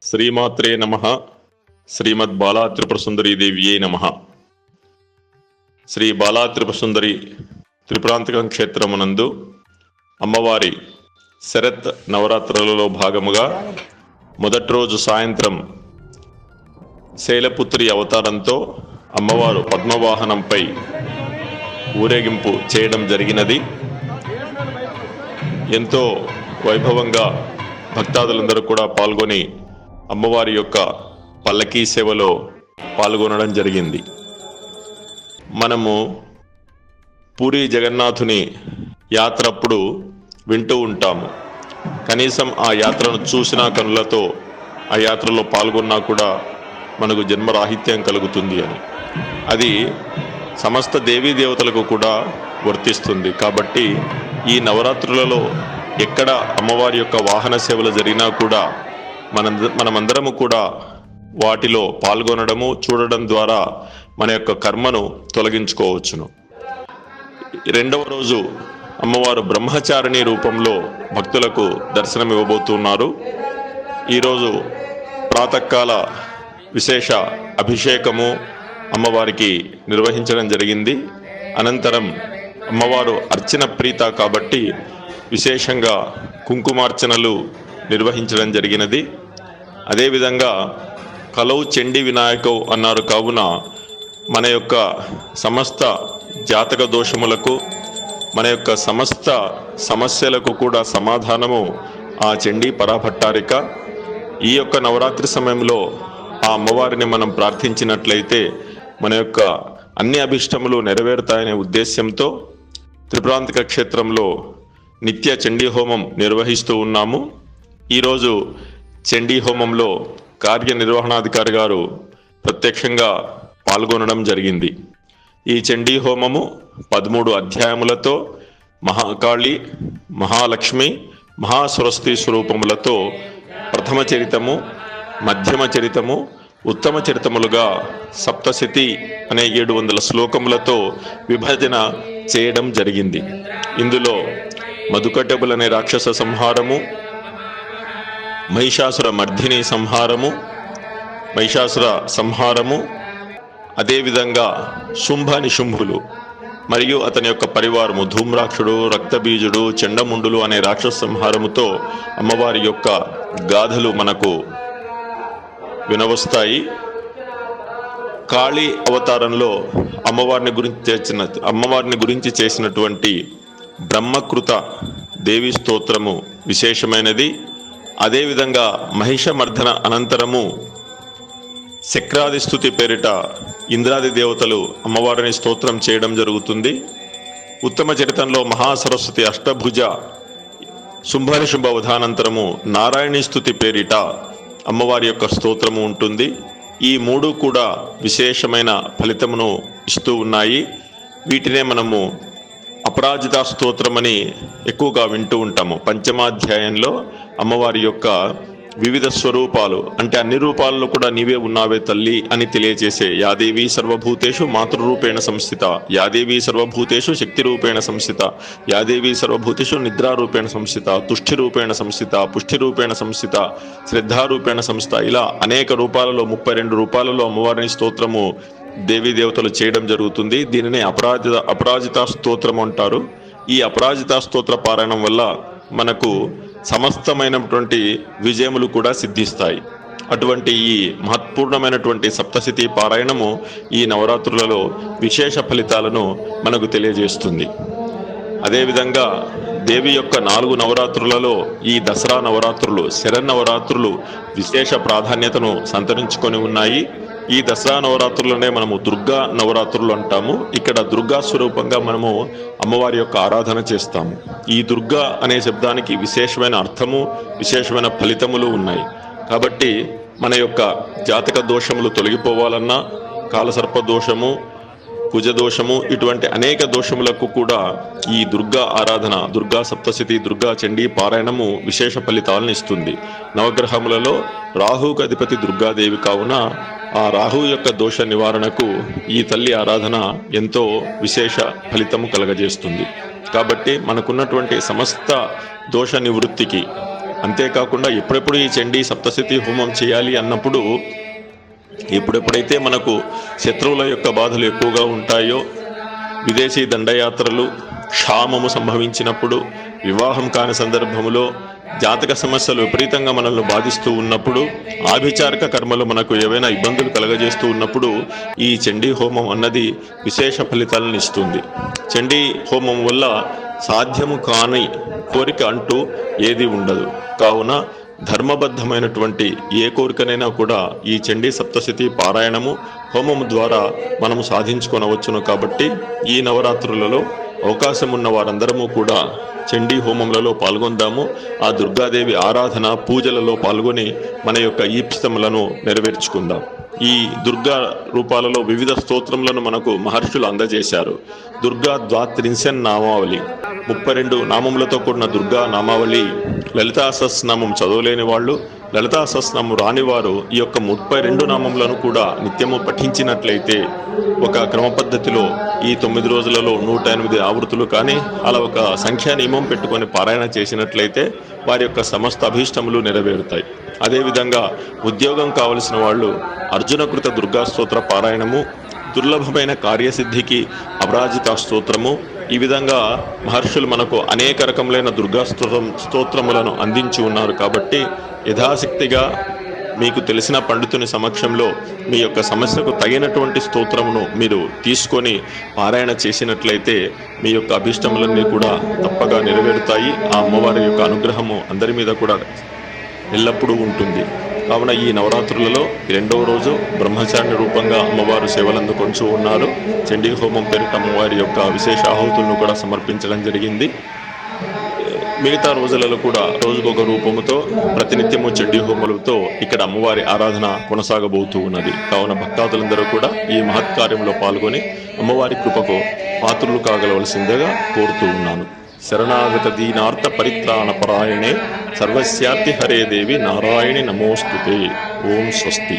శ్రీమాత్రే నమః. శ్రీమద్ బాలా త్రిపురసుందరీ దేవియే నమః. శ్రీ బాలా త్రిపురసుందరి త్రిపురాంతకం క్షేత్రమునందు అమ్మవారి శరత్ నవరాత్రులలో భాగముగా మొదటి రోజు సాయంత్రం శైలపుత్రి అవతారంతో అమ్మవారు పద్మవాహనంపై ఊరేగింపు చేయడం జరిగినది. ఎంతో వైభవంగా భక్తాదులందరూ కూడా పాల్గొని అమ్మవారి యొక్క పల్లకీ సేవలో పాల్గొనడం జరిగింది. మనము పూరీ జగన్నాథుని యాత్ర అప్పుడు వింటూ ఉంటాము. కనీసం ఆ యాత్రను చూసిన కనులతో ఆ యాత్రలో పాల్గొన్నా కూడా మనకు జన్మరాహిత్యం కలుగుతుంది అని. అది సమస్త దేవీ దేవతలకు కూడా వర్తిస్తుంది. కాబట్టి ఈ నవరాత్రులలో ఎక్కడ అమ్మవారి యొక్క వాహన సేవలు జరిగినా కూడా మనమందరము కూడా వాటిలో పాల్గొనడము చూడడం ద్వారా మన యొక్క కర్మను తొలగించుకోవచ్చును. రెండవ రోజు అమ్మవారు బ్రహ్మచారిణి రూపంలో భక్తులకు దర్శనం ఇవ్వబోతున్నారు. ఈరోజు ప్రాతకాల విశేష అభిషేకము అమ్మవారికి నిర్వహించడం జరిగింది. అనంతరం అమ్మవారు అర్చన ప్రీత కాబట్టి విశేషంగా కుంకుమార్చనలు నిర్వహించడం జరిగినది. అదేవిధంగా కలౌ చండీ వినాయకవు అన్నారు. కావున మన యొక్క సమస్త జాతక దోషములకు మన యొక్క సమస్త సమస్యలకు కూడా సమాధానము ఆ చండీ పరాభట్టారిక. ఈ యొక్క నవరాత్రి సమయంలో ఆ అమ్మవారిని మనం ప్రార్థించినట్లయితే మన యొక్క అన్ని అభిష్టములు నెరవేరుతాయనే ఉద్దేశ్యంతో త్రిపురాంతక క్షేత్రంలో నిత్య చండీ హోమం నిర్వహిస్తూ ఉన్నాము. ఈరోజు చండీ హోమంలో కార్యనిర్వహణాధికారి గారు ప్రత్యక్షంగా పాల్గొనడం జరిగింది. ఈ చండీ హోమము 13 అధ్యాయములతో మహాకాళి, మహాలక్ష్మి, మహాసరస్వతి స్వరూపములతో ప్రథమ చరితము, మధ్యమ చరితము, ఉత్తమ చరితములుగా సప్తశతి అనే 700 శ్లోకములతో విభజన చేయడం జరిగింది. ఇందులో మధుకటబుల్ అనే రాక్షస సంహారము, మహిషాసుర మర్ధిని సంహారము, మహిషాసుర సంహారము, అదేవిధంగా శుంభ నిశుంభులు మరియు అతని యొక్క పరివారము ధూమ్రాక్షుడు, రక్తబీజుడు, చండముండులు అనే రాక్షస సంహారముతో అమ్మవారి యొక్క గాథలు మనకు వినవస్తాయి. కాళీ అవతారంలో అమ్మవారిని గురించి చేసినటువంటి బ్రహ్మకృత దేవి స్తోత్రము విశేషమైనది. అదేవిధంగా మహిషమర్ధన అనంతరము శక్రాది స్తుతి పేరిట ఇంద్రాది దేవతలు అమ్మవారిని స్తోత్రం చేయడం జరుగుతుంది. ఉత్తమ చరితంలో మహాసరస్వతి అష్టభుజ శుంభనిశుంభ వధానంతరము నారాయణీ స్తుతి పేరిట అమ్మవారి యొక్క స్తోత్రము ఉంటుంది. ఈ 3 కూడా విశేషమైన ఫలితమును ఇస్తూ ఉన్నాయి. వీటినే మనము అపరాజిత స్తోత్రమని ఎక్కువగా వింటూ ఉంటాము. పంచమాధ్యాయంలో అమ్మవారి యొక్క వివిధ స్వరూపాలు అంటే అన్ని రూపాలలో కూడా నీవే ఉన్నావే తల్లి అని తెలియజేసే యాదేవి సర్వభూతేషు మాతృరూపేణ సంస్థిత, యాదేవి సర్వభూతేషు శక్తి రూపేణ సంస్థిత, యాదేవి సర్వభూతేషు నిద్రారూపేణ సంస్థిత, తుష్టిరూపేణ సంస్థిత, పుష్టిరూపేణ సంస్థిత, శ్రద్ధారూపేణ సంస్థిత, ఇలా అనేక రూపాలలో 32 రూపాలలో అమ్మవారిని స్తోత్రము దేవీ దేవతలు చేయడం జరుగుతుంది. దీనిని అపరాజిత స్తోత్రం అంటారు. ఈ అపరాజిత స్తోత్ర పారాయణం వల్ల మనకు సమస్తమైనటువంటి విజయములు కూడా సిద్ధిస్తాయి. అటువంటి ఈ మహత్పూర్ణమైనటువంటి సప్తశతి పారాయణము ఈ నవరాత్రులలో విశేష ఫలితాలను మనకు తెలియజేస్తుంది. అదేవిధంగా దేవి యొక్క 4 నవరాత్రులలో ఈ దసరా నవరాత్రులు, శరన్నవరాత్రులు విశేష ప్రాధాన్యతను సంతరించుకొని ఉన్నాయి. ఈ దసరా నవరాత్రులనే మనము దుర్గా నవరాత్రులు అంటాము. ఇక్కడ దుర్గా స్వరూపంగా మనము అమ్మవారి యొక్క ఆరాధన చేస్తాము. ఈ దుర్గా అనే శబ్దానికి విశేషమైన అర్థము, విశేషమైన ఫలితములు ఉన్నాయి. కాబట్టి మన యొక్క జాతక దోషములు తొలగిపోవాలన్నా కాలసర్ప దోషము, కుజదోషము ఇటువంటి అనేక దోషములకు కూడా ఈ దుర్గా ఆరాధన, దుర్గా సప్తశతి, దుర్గా చండీ పారాయణము విశేష ఫలితాలను ఇస్తుంది. నవగ్రహములలో రాహుకు అధిపతి దుర్గాదేవి కావున ఆ రాహు యొక్క దోష నివారణకు ఈ తల్లి ఆరాధన ఎంతో విశేష ఫలితము కలగజేస్తుంది. కాబట్టి మనకున్నటువంటి సమస్త దోష నివృత్తికి అంతేకాకుండా ఎప్పుడెప్పుడు ఈ చండీ సప్తశతి హోమం చేయాలి అన్నప్పుడు ఎప్పుడెప్పుడైతే మనకు శత్రువుల యొక్క బాధలు ఎక్కువగా ఉంటాయో, విదేశీ దండయాత్రలు, క్షామము సంభవించినప్పుడు, వివాహం కాని సందర్భములో, జాతక సమస్యలు విపరీతంగా మనల్ని బాధిస్తూ ఉన్నప్పుడు, ఆభిచారిక కర్మలు మనకు ఏవైనా ఇబ్బందులు కలగజేస్తూ ఉన్నప్పుడు ఈ చండీ హోమం అన్నది విశేష ఫలితాలను ఇస్తుంది. చండీ హోమం వల్ల సాధ్యము కాని కోరిక అంటూ ఏది ఉండదు. కావున ధర్మబద్ధమైనటువంటి ఏ కోరికనైనా కూడా ఈ చండీ సప్తశతి పారాయణము హోమము ద్వారా మనము సాధించుకొనవచ్చును. కాబట్టి ఈ నవరాత్రులలో అవకాశం ఉన్న వారందరము కూడా చండీ హోమములలో పాల్గొందాము. ఆ దుర్గాదేవి ఆరాధన పూజలలో పాల్గొని మన యొక్క ఈప్సితములను నెరవేర్చుకుందాం. ఈ దుర్గా రూపాలలో వివిధ స్తోత్రములను మనకు మహర్షులు అందజేశారు. దుర్గా ద్వాత్రింశన్ నామావళి, 32 నామములతో కూడిన దుర్గా నామావళి. లలితా సహస్రనామం చదవలేని వాళ్ళు, లలితా సహస్రనామం రానివారు ఈ యొక్క 32 నామములను కూడా నిత్యము పఠించినట్లయితే, ఒక క్రమ పద్ధతిలో ఈ 9 రోజులలో 108 ఆవృత్తులు కానీ అలా ఒక సంఖ్యా నియమం పెట్టుకొని పారాయణ చేసినట్లయితే వారి యొక్క సమస్త అభీష్టములు నెరవేరుతాయి. అదేవిధంగా ఉద్యోగం కావలసిన వాళ్ళు అర్జునకృత దుర్గా స్తోత్ర పారాయణము, దుర్లభమైన కార్యసిద్ధికి అపరాజిత స్తోత్రము, ఈ విధంగా మహర్షులు మనకు అనేక రకములైన దుర్గా స్తోత్రములను అందించి ఉన్నారు. కాబట్టి యథాశక్తిగా మీకు తెలిసిన పండితుని సమక్షంలో మీ యొక్క సమస్యకు తగినటువంటి స్తోత్రమును మీరు తీసుకొని పారాయణ చేసినట్లయితే మీ యొక్క అభీష్టములన్నీ కూడా తప్పగా నెరవేరుతాయి. ఆ అమ్మవారి యొక్క అనుగ్రహము అందరి మీద కూడా ఎల్లప్పుడూ ఉంటుంది. కావున ఈ నవరాత్రులలో 2వ రోజు బ్రహ్మచారిణి రూపంగా అమ్మవారు సేవలందుకొంచు ఉన్నారు. చండీ హోమం పేరిట అమ్మవారి యొక్క విశేష ఆహుతులను కూడా సమర్పించడం జరిగింది. మిగతా రోజులలో కూడా రోజుకొక రూపముతో ప్రతినిత్యము చండీ హోమములతో ఇక్కడ అమ్మవారి ఆరాధన కొనసాగబోతూ ఉన్నది. కావున భక్తాదులందరూ కూడా ఈ మహత్కార్యంలో పాల్గొని అమ్మవారి కృపకు పాత్రులు కాగలవలసిందిగా కోరుతూ ఉన్నాను. శరణాగత దీనార్థ పరిత్రాణ పరాయణే సర్వస్యార్థి హరే దేవి నారాయణి నమోస్తుతే. ఓం స్వస్తి.